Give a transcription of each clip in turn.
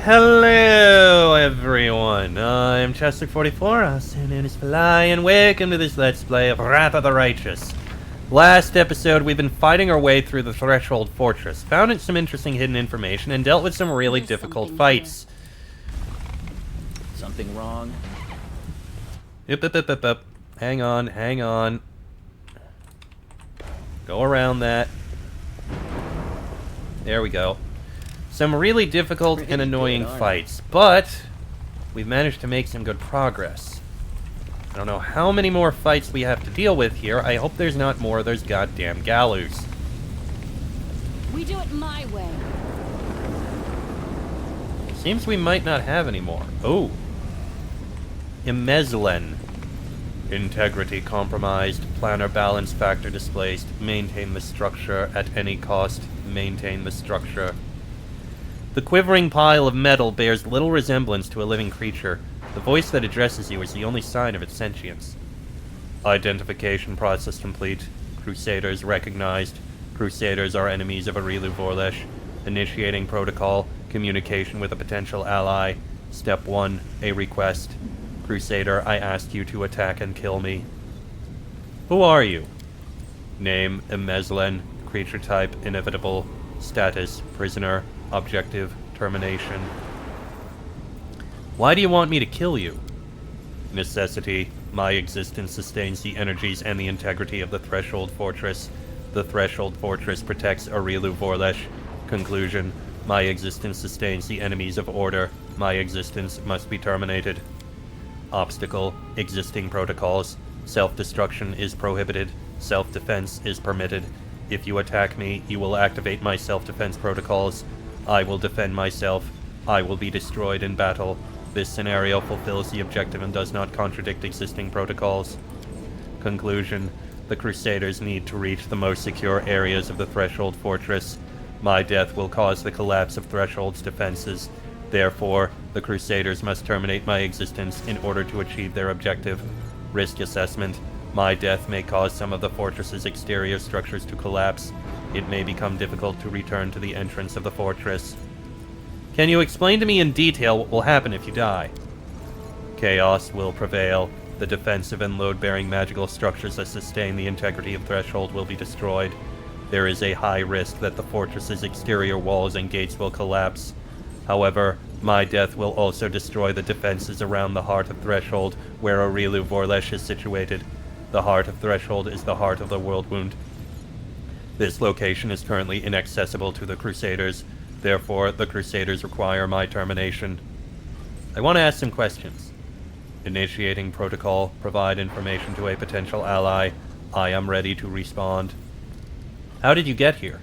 Hello everyone, I'm Chester44, also known as Fly, and welcome to this Let's Play of Wrath of the Righteous. Last episode, we've been fighting our way through the Threshold Fortress, found some interesting hidden information, and dealt with some really difficult fights. Something wrong? Yep. Hang on. Go around that. There we go. Some really difficult and annoying fights, but we've managed to make some good progress. I don't know how many more fights we have to deal with here. I hope there's not more of those goddamn gallows. We do it my way. Seems we might not have any more. Oh. Emezlen. Integrity compromised. Planar balance factor displaced. Maintain the structure at any cost. Maintain the structure. The quivering pile of metal bears little resemblance to a living creature. The voice that addresses you is the only sign of its sentience. Identification process complete. Crusaders recognized. Crusaders are enemies of Areelu Vorlesh. Initiating protocol. Communication with a potential ally. Step 1. A request. Crusader, I ask you to attack and kill me. Who are you? Name, Emezlen. Creature type, inevitable. Status, prisoner. Objective, termination. Why do you want me to kill you? Necessity. My existence sustains the energies and the integrity of the Threshold Fortress. The Threshold Fortress protects Areelu Vorlesh. Conclusion. My existence sustains the enemies of order. My existence must be terminated. Obstacle. Existing protocols. Self-destruction is prohibited. Self-defense is permitted. If you attack me, you will activate my self-defense protocols. I will defend myself. I will be destroyed in battle. This scenario fulfills the objective and does not contradict existing protocols. Conclusion. The Crusaders need to reach the most secure areas of the Threshold Fortress. My death will cause the collapse of Threshold's defenses. Therefore, the Crusaders must terminate my existence in order to achieve their objective. Risk assessment. My death may cause some of the fortress's exterior structures to collapse. It may become difficult to return to the entrance of the fortress. Can you explain to me in detail what will happen if you die? Chaos will prevail. The defensive and load-bearing magical structures that sustain the integrity of Threshold will be destroyed. There is a high risk that the fortress's exterior walls and gates will collapse. However, my death will also destroy the defenses around the heart of Threshold, where Areelu Vorlesh is situated. The heart of Threshold is the heart of the World Wound. This location is currently inaccessible to the Crusaders. Therefore, the Crusaders require my termination. I want to ask some questions. Initiating protocol. Provide information to a potential ally. I am ready to respond. How did you get here?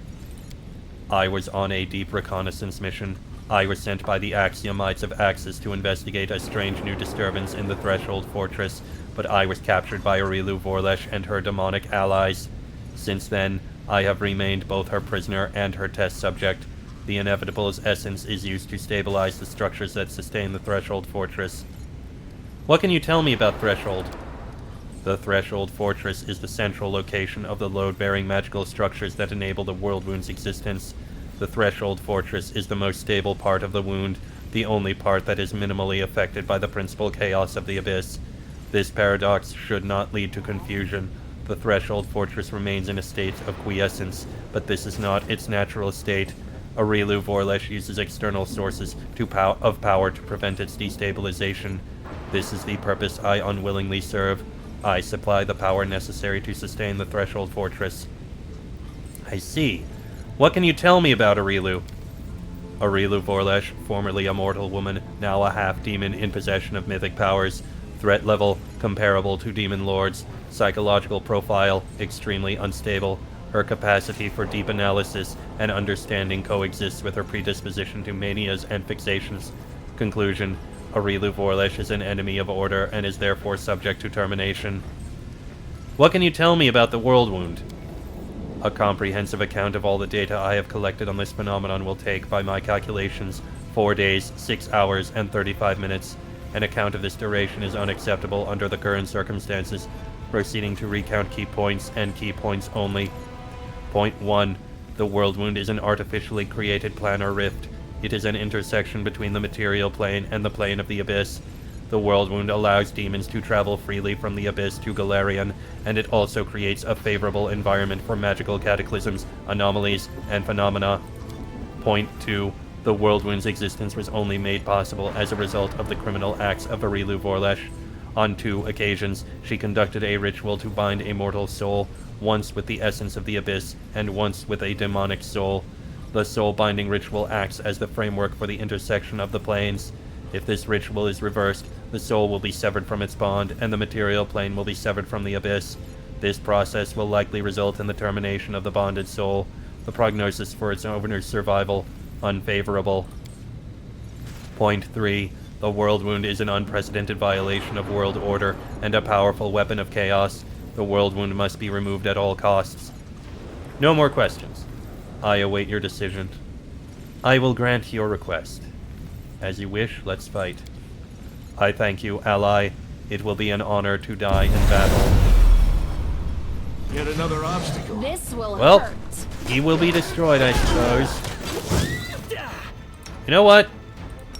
I was on a deep reconnaissance mission. I was sent by the Axiomites of Axis to investigate a strange new disturbance in the Threshold Fortress, but I was captured by Areelu Vorlesh and her demonic allies. Since then, I have remained both her prisoner and her test subject. The Inevitable's essence is used to stabilize the structures that sustain the Threshold Fortress. What can you tell me about Threshold? The Threshold Fortress is the central location of the load-bearing magical structures that enable the World Wound's existence. The Threshold Fortress is the most stable part of the Wound, the only part that is minimally affected by the principal chaos of the Abyss. This paradox should not lead to confusion. The Threshold Fortress remains in a state of quiescence, but this is not its natural state. Areelu Vorlesh uses external sources of power to prevent its destabilization. This is the purpose I unwillingly serve. I supply the power necessary to sustain the Threshold Fortress. I see. What can you tell me about Areelu? Areelu Vorlesh, formerly a mortal woman, now a half-demon in possession of mythic powers. Threat level, comparable to demon lords. Psychological profile, extremely unstable. Her capacity for deep analysis and understanding coexists with her predisposition to manias and fixations. Conclusion. Areelu Vorlesh is an enemy of order and is therefore subject to termination. What can you tell me about the World Wound? A comprehensive account of all the data I have collected on this phenomenon will take, by my calculations, 4 days, 6 hours, and 35 minutes. An account of this duration is unacceptable under the current circumstances. Proceeding to recount key points, and key points only. Point 1. The World Wound is an artificially created planar rift. It is an intersection between the material plane and the plane of the abyss. The world wound allows demons to travel freely from the abyss to Galarian, and it also creates a favorable environment for magical cataclysms, anomalies, and phenomena. Point 2. The world wound's existence was only made possible as a result of the criminal acts of Areelu Vorlesh. On 2 occasions, she conducted a ritual to bind a mortal soul, once with the essence of the abyss, and once with a demonic soul. The soul-binding ritual acts as the framework for the intersection of the planes. If this ritual is reversed, the soul will be severed from its bond, and the material plane will be severed from the abyss. This process will likely result in the termination of the bonded soul. The prognosis for its owner's survival, unfavorable. Point 3. The world wound is an unprecedented violation of world order, and a powerful weapon of chaos. The world wound must be removed at all costs. No more questions. I await your decision. I will grant your request. As you wish, let's fight. I thank you, ally. It will be an honor to die in battle. Yet another obstacle. This will Well, hurt. he will be destroyed, I suppose. You know what?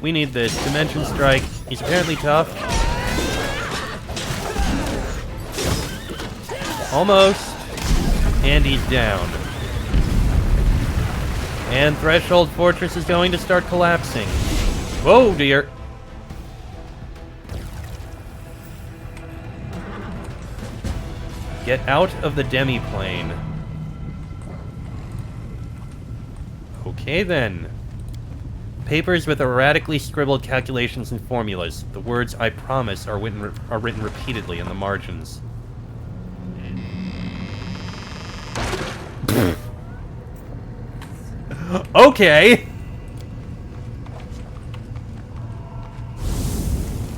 We need this. Dimension Strike. He's apparently tough. Almost. And he's down. And Threshold Fortress is going to start collapsing. Whoa, dear. Get out of the demi-plane. Okay, then. Papers with erratically scribbled calculations and formulas. The words "I promise" are written repeatedly in the margins. Okay!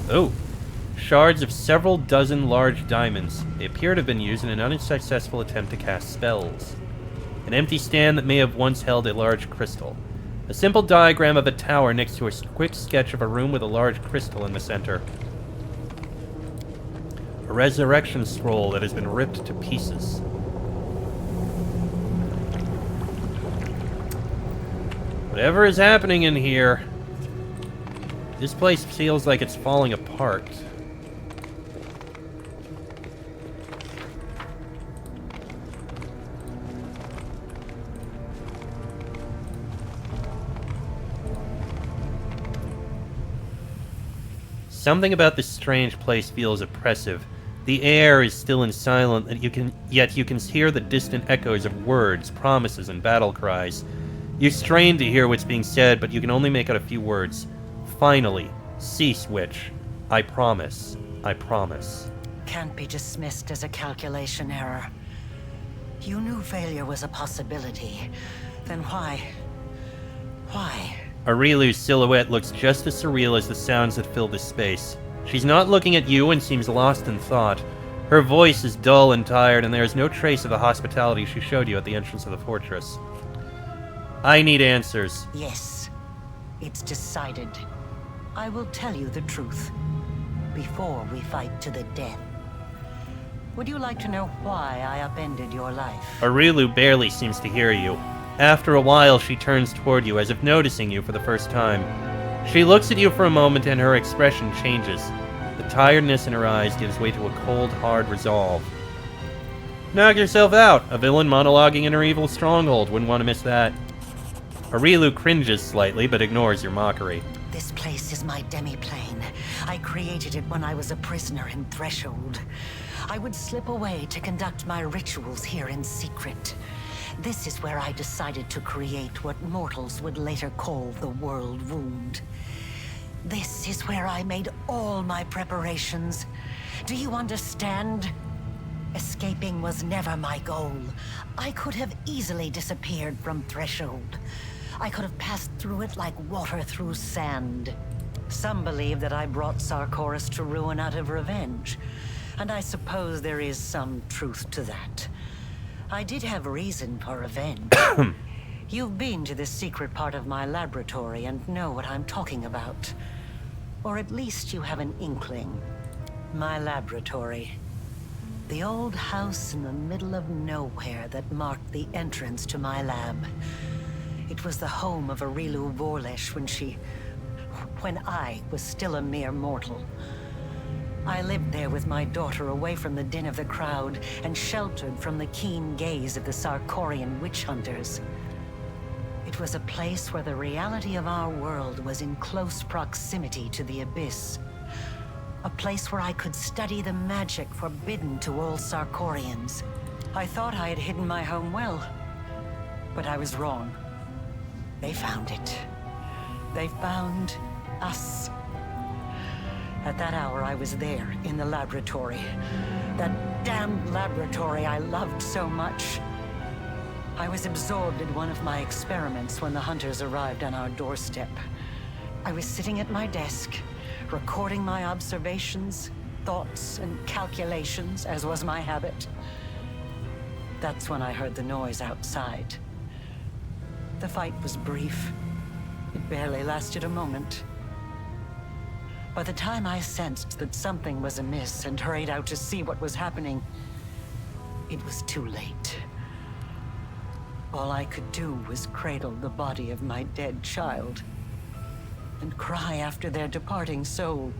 Oh. Shards of several dozen large diamonds. They appear to have been used in an unsuccessful attempt to cast spells. An empty stand that may have once held a large crystal. A simple diagram of a tower next to a quick sketch of a room with a large crystal in the center. A resurrection scroll that has been ripped to pieces. Whatever is happening in here, this place feels like it's falling apart. Something about this strange place feels oppressive. The air is still and silent, yet you can hear the distant echoes of words, promises, and battle cries. You strain to hear what's being said, but you can only make out a few words. Finally, cease, witch. I promise. I promise. Can't be dismissed as a calculation error. You knew failure was a possibility. Then why? Why? Areelu's silhouette looks just as surreal as the sounds that fill this space. She's not looking at you and seems lost in thought. Her voice is dull and tired, and there is no trace of the hospitality she showed you at the entrance of the fortress. I need answers. Yes. It's decided. I will tell you the truth. Before we fight to the death. Would you like to know why I upended your life? Areelu barely seems to hear you. After a while, she turns toward you as if noticing you for the first time. She looks at you for a moment and her expression changes. The tiredness in her eyes gives way to a cold, hard resolve. Knock yourself out! A villain monologuing in her evil stronghold. Wouldn't want to miss that. Areelu cringes slightly, but ignores your mockery. This place is my demi-plane. I created it when I was a prisoner in Threshold. I would slip away to conduct my rituals here in secret. This is where I decided to create what mortals would later call the World Wound. This is where I made all my preparations. Do you understand? Escaping was never my goal. I could have easily disappeared from Threshold. I could have passed through it like water through sand. Some believe that I brought Sarkoris to ruin out of revenge, and I suppose there is some truth to that. I did have reason for revenge. You've been to this secret part of my laboratory and know what I'm talking about. Or at least you have an inkling. My laboratory. The old house in the middle of nowhere that marked the entrance to my lab. It was the home of Areelu when I was still a mere mortal. I lived there with my daughter, away from the din of the crowd and sheltered from the keen gaze of the Sarkorian witch hunters. It was a place where the reality of our world was in close proximity to the abyss. A place where I could study the magic forbidden to all Sarkorians. I thought I had hidden my home well, but I was wrong. They found it. They found us. At that hour, I was there, in the laboratory. That damned laboratory I loved so much. I was absorbed in one of my experiments when the hunters arrived on our doorstep. I was sitting at my desk, recording my observations, thoughts, and calculations, as was my habit. That's when I heard the noise outside. The fight was brief. It barely lasted a moment. By the time I sensed that something was amiss and hurried out to see what was happening, it was too late. All I could do was cradle the body of my dead child and cry after their departing soul.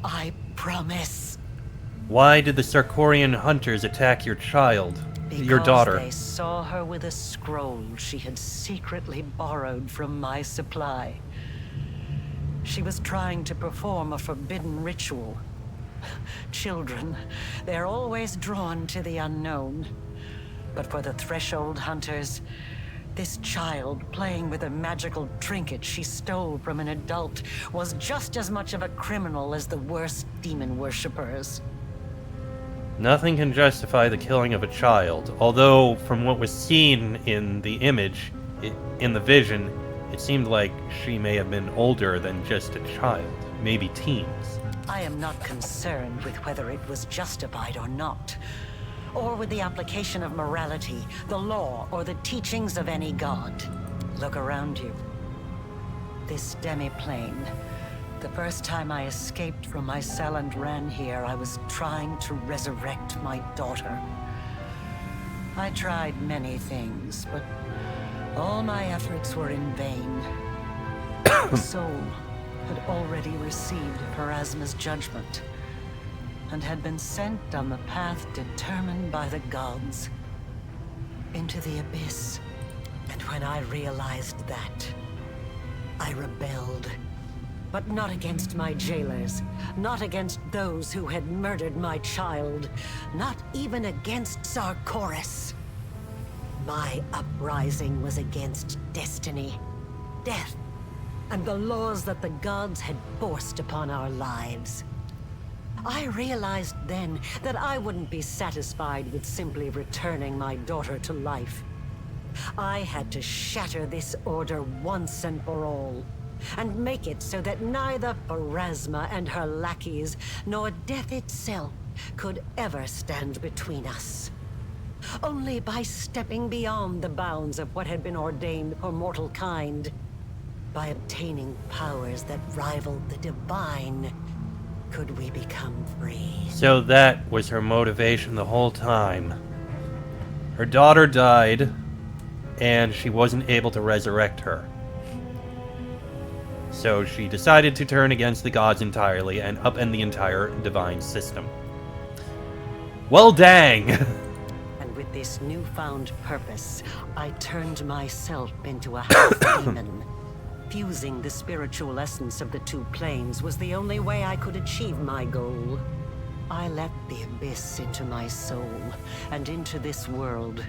I promise. Why did the Sarkorian hunters attack your child? Your daughter? Because they saw her with a scroll she had secretly borrowed from my supply. She was trying to perform a forbidden ritual. Children, they're always drawn to the unknown. But for the Threshold hunters, this child playing with a magical trinket she stole from an adult was just as much of a criminal as the worst demon worshippers. Nothing can justify the killing of a child, although from what was seen in the image, in the vision, it seemed like she may have been older than just a child, maybe teens. I am not concerned with whether it was justified or not, or with the application of morality, the law, or the teachings of any god. Look around you. This demi-plane. The first time I escaped from my cell and ran here, I was trying to resurrect my daughter. I tried many things, but all my efforts were in vain. The soul had already received Pharasma's judgment, and had been sent on the path determined by the gods, into the abyss. And when I realized that, I rebelled. But not against my jailers, not against those who had murdered my child, not even against Sarkoris. My uprising was against destiny, death, and the laws that the gods had forced upon our lives. I realized then that I wouldn't be satisfied with simply returning my daughter to life. I had to shatter this order once and for all, and make it so that neither Pharasma and her lackeys, nor death itself, could ever stand between us. Only by stepping beyond the bounds of what had been ordained for mortal kind, by obtaining powers that rivaled the divine, could we become free. So that was her motivation the whole time. Her daughter died, and she wasn't able to resurrect her. So she decided to turn against the gods entirely and upend the entire divine system. Well, dang! And with this newfound purpose, I turned myself into a half-demon. Fusing the spiritual essence of the two planes was the only way I could achieve my goal. I let the abyss into my soul, and into this world.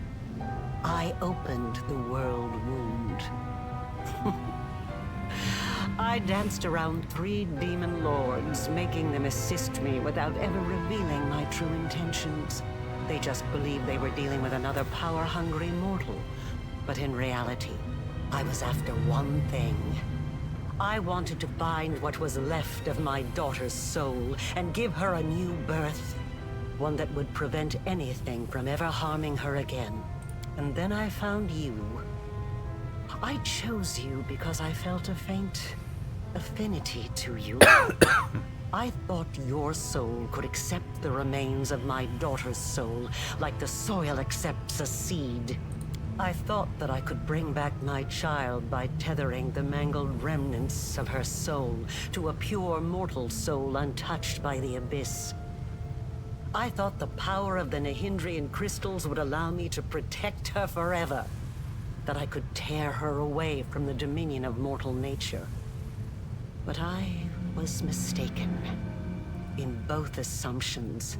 I opened the world wound. I danced around 3 demon lords, making them assist me without ever revealing my true intentions. They just believed they were dealing with another power-hungry mortal. But in reality, I was after one thing. I wanted to find what was left of my daughter's soul and give her a new birth. One that would prevent anything from ever harming her again. And then I found you. I chose you because I felt a faint affinity to you. I thought your soul could accept the remains of my daughter's soul, like the soil accepts a seed. I thought that I could bring back my child by tethering the mangled remnants of her soul to a pure mortal soul untouched by the abyss. I thought the power of the Nahindrian crystals would allow me to protect her forever. That I could tear her away from the dominion of mortal nature. But I was mistaken in both assumptions.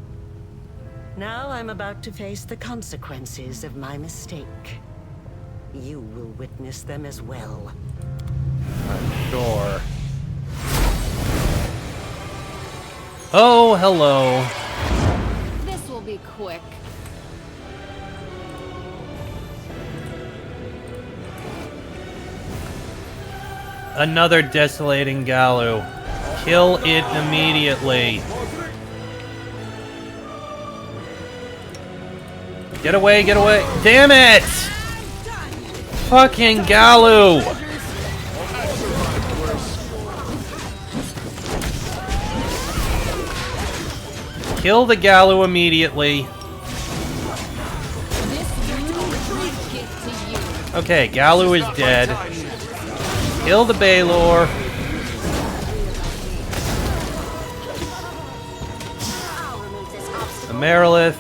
Now I'm about to face the consequences of my mistake. You will witness them as well. I'm sure. Oh, hello. This will be quick. Another desolating Galu. Kill it immediately. Get away, get away. Damn it! Fucking Galu! Kill the Galu immediately. Okay, Galu is dead. Kill the Baylor. The Marilith.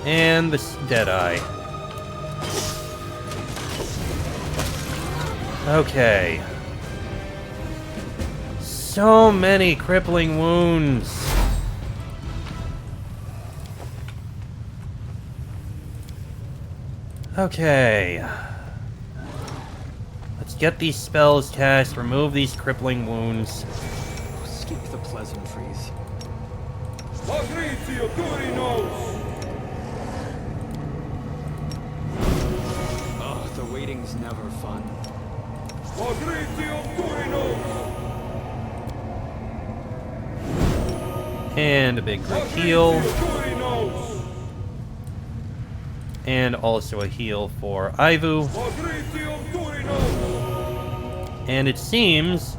And the Deadeye. Okay. So many crippling wounds. Okay. Let's get these spells cast, remove these crippling wounds. Skip the pleasantries. Oh, the waiting's never fun. And a big group heal. And also a heal for Ivu. And it seems...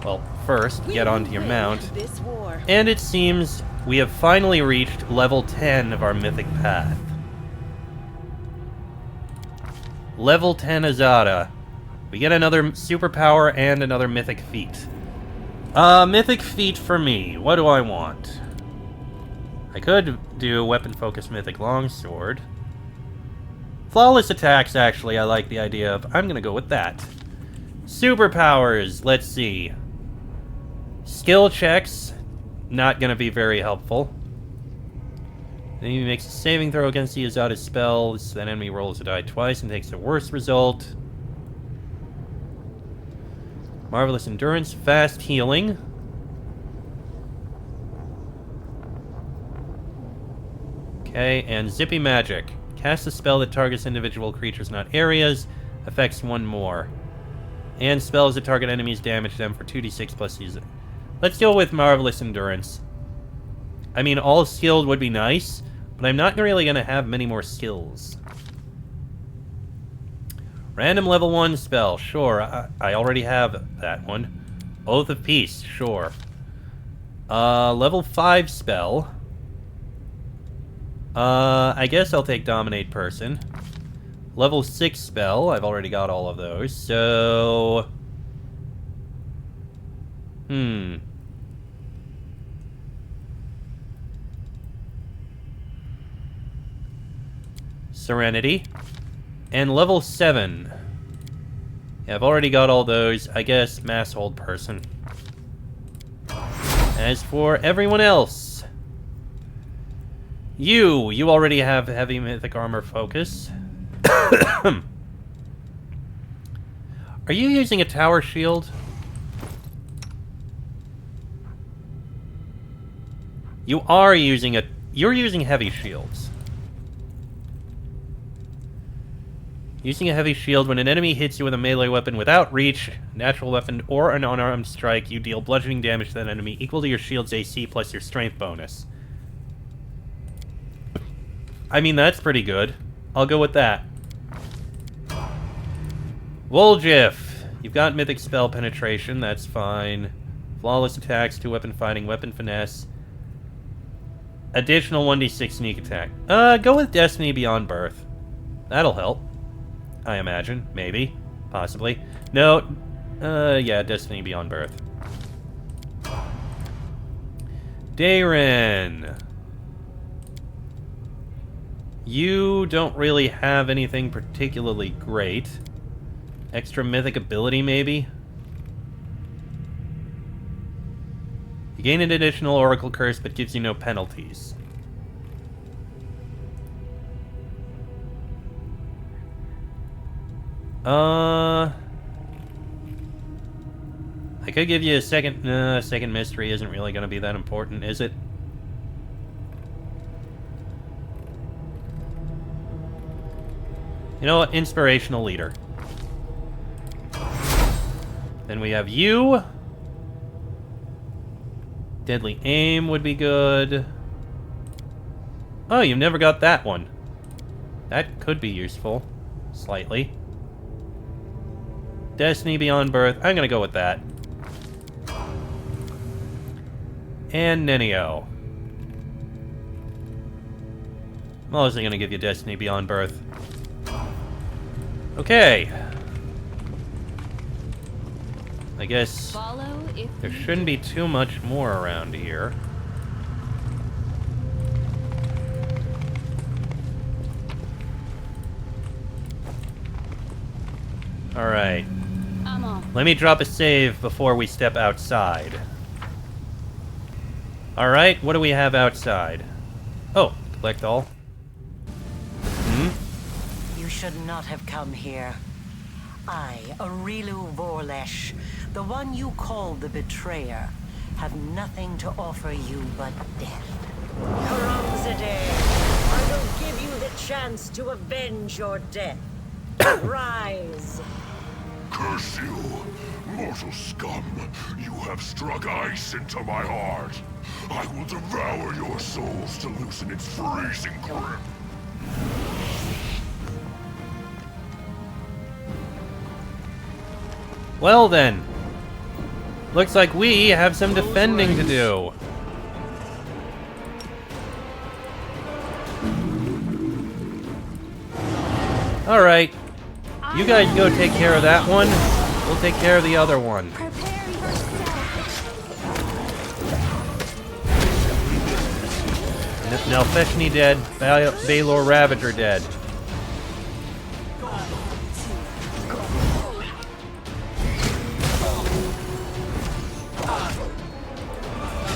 Well, first, get onto your mount. And it seems we have finally reached level 10 of our mythic path. Level 10 Azada. We get another superpower and another mythic feat. Mythic feat for me. What do I want? I could do weapon focus mythic longsword. Flawless attacks, actually, I like the idea of. I'm gonna go with that. Superpowers, let's see. Skill checks, not gonna be very helpful. Then he makes a saving throw against the Azada's spells. That enemy rolls a die twice and takes the worst result. Marvelous endurance, fast healing. Okay, and zippy magic. Cast a spell that targets individual creatures, not areas. Affects one more. And spells that target enemies damage them for 2d6 plus season. Let's go with Marvelous Endurance. I mean, all skilled would be nice, but I'm not really going to have many more skills. Random level 1 spell, sure. I already have that one. Oath of Peace, sure. Level 5 spell. I guess I'll take Dominate Person. Level 6 spell, I've already got all of those, so... Serenity. And level 7. Yeah, I've already got all those. I guess Mass Hold Person. As for everyone else... You already have heavy mythic armor focus. Are you using a tower shield? You are using a... You're using heavy shields. Using a heavy shield, when an enemy hits you with a melee weapon without reach, natural weapon, or an unarmed strike, you deal bludgeoning damage to that enemy equal to your shield's AC plus your strength bonus. I mean, that's pretty good. I'll go with that. Woljif. You've got mythic spell penetration, that's fine. Flawless attacks, 2-weapon fighting, weapon finesse. Additional 1d6 sneak attack. Go with Destiny Beyond Birth. That'll help. I imagine. Maybe. Possibly. No. Yeah, Destiny Beyond Birth. Darren. You don't really have anything particularly great. Extra mythic ability, maybe? You gain an additional Oracle Curse, but gives you no penalties. I could give you a second... second mystery isn't really going to be that important, is it? You know what? Inspirational Leader. Then we have you. Deadly Aim would be good. Oh, you've never got that one. That could be useful. Slightly. Destiny Beyond Birth. I'm gonna go with that. And Nenio. I'm also gonna give you Destiny Beyond Birth. Okay. I guess there shouldn't be too much more around here. Alright. Let me drop a save before we step outside. Alright, what do we have outside? Oh, collect all. You should not have come here. I, Areelu Vorlesh, the one you called the Betrayer, have nothing to offer you but death. Karamzadeh, I will give you the chance to avenge your death. Rise. Curse you, mortal scum. You have struck ice into my heart. I will devour your souls to loosen its freezing grip. Well then. Looks like we have some defending to do. Alright. You guys go take care of that one. We'll take care of the other one. Nelfeshni dead. Baelor Ravager dead.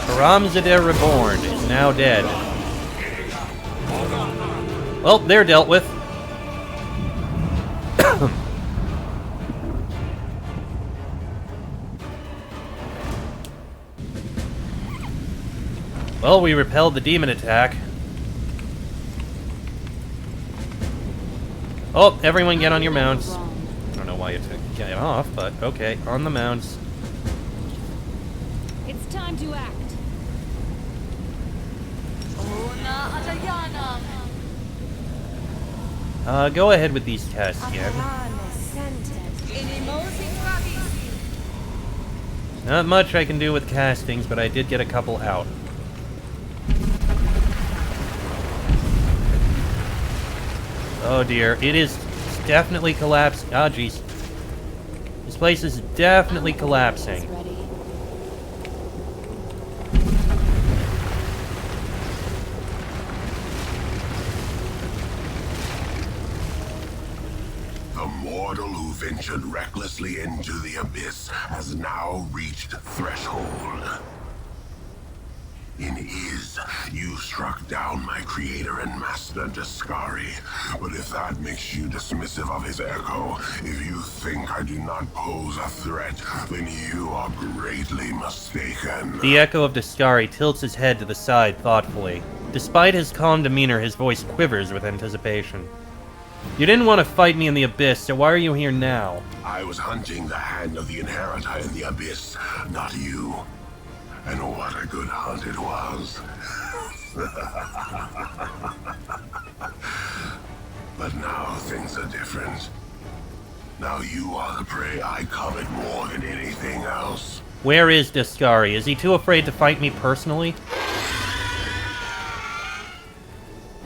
Karamzadeh Reborn is now dead. Well, they're dealt with. Well, we repelled the demon attack. Oh, everyone get on your mounts. I don't know why you took it off, but okay, on the mounts. It's time to act. Go ahead with these tests again. Not much I can do with castings, but I did get a couple out. Oh dear, it is definitely collapsing. Ah, jeez. This place is definitely collapsing. The mortal who ventured recklessly into the abyss has now reached threshold. In Iz, you struck down my creator and master Daskari. But if that makes you dismissive of his echo, if you think I do not pose a threat, then you are greatly mistaken. The echo of Daskari tilts his head to the side thoughtfully. Despite his calm demeanor, his voice quivers with anticipation. You didn't want to fight me in the abyss, so why are you here now? I was hunting the hand of the inheritor in the abyss, not you. And what a good hunt it was. But now things are different. Now you are the prey I covet more than anything else. Where is Daskari? Is he too afraid to fight me personally?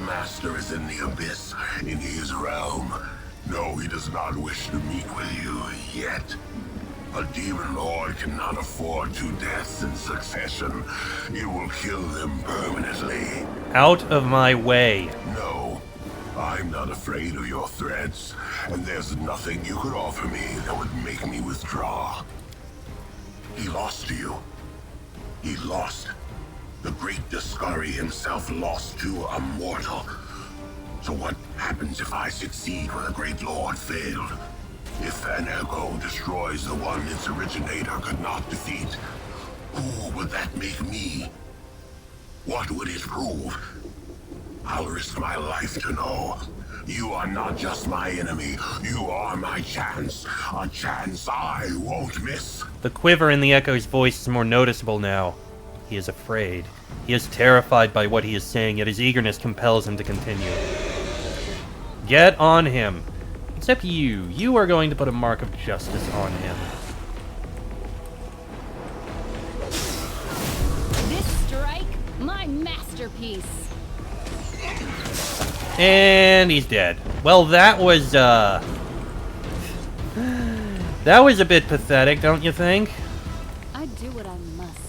Master is in the abyss, in his realm. does not wish to meet with you yet. A demon lord cannot afford 2 deaths in succession. It will kill them permanently. Out of my way. No, I'm not afraid of your threats, and there's nothing you could offer me that would make me withdraw. He lost to you. He lost. The great Discovery himself lost to a mortal. So what happens if I succeed when the Great Lord failed? If an echo destroys the one its originator could not defeat, who would that make me? What would it prove? I'll risk my life to know. You are not just my enemy, you are my chance. A chance I won't miss. The quiver in the Echo's voice is more noticeable now. He is afraid. He is terrified by what he is saying, yet his eagerness compels him to continue. Get on him. Except you. You are going to put a mark of justice on him. This strike, my masterpiece. And he's dead. Well, that was, that was a bit pathetic, don't you think? I do what I must.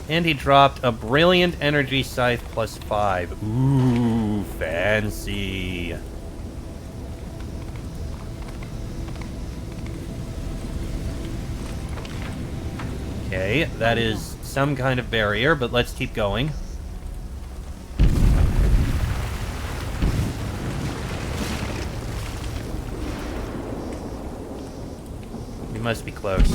And he dropped a brilliant energy scythe +5. Ooh, fancy. Okay, that is some kind of barrier, but let's keep going. We must be close.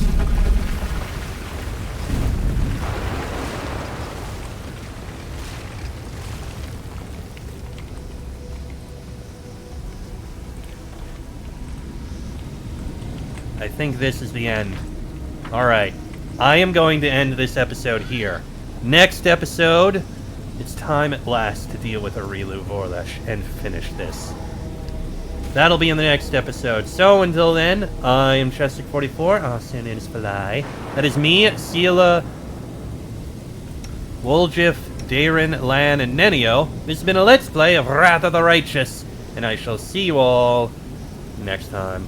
I think this is the end. Alright. I am going to end this episode here. Next episode, it's time at last to deal with Areelu Vorlesh and finish this. That'll be in the next episode. So until then, I am Chestic44. I'll stand in as Fly. That is me, Seela, Woljif, Darren, Lan, and Nenio. This has been a Let's Play of Wrath of the Righteous, and I shall see you all next time.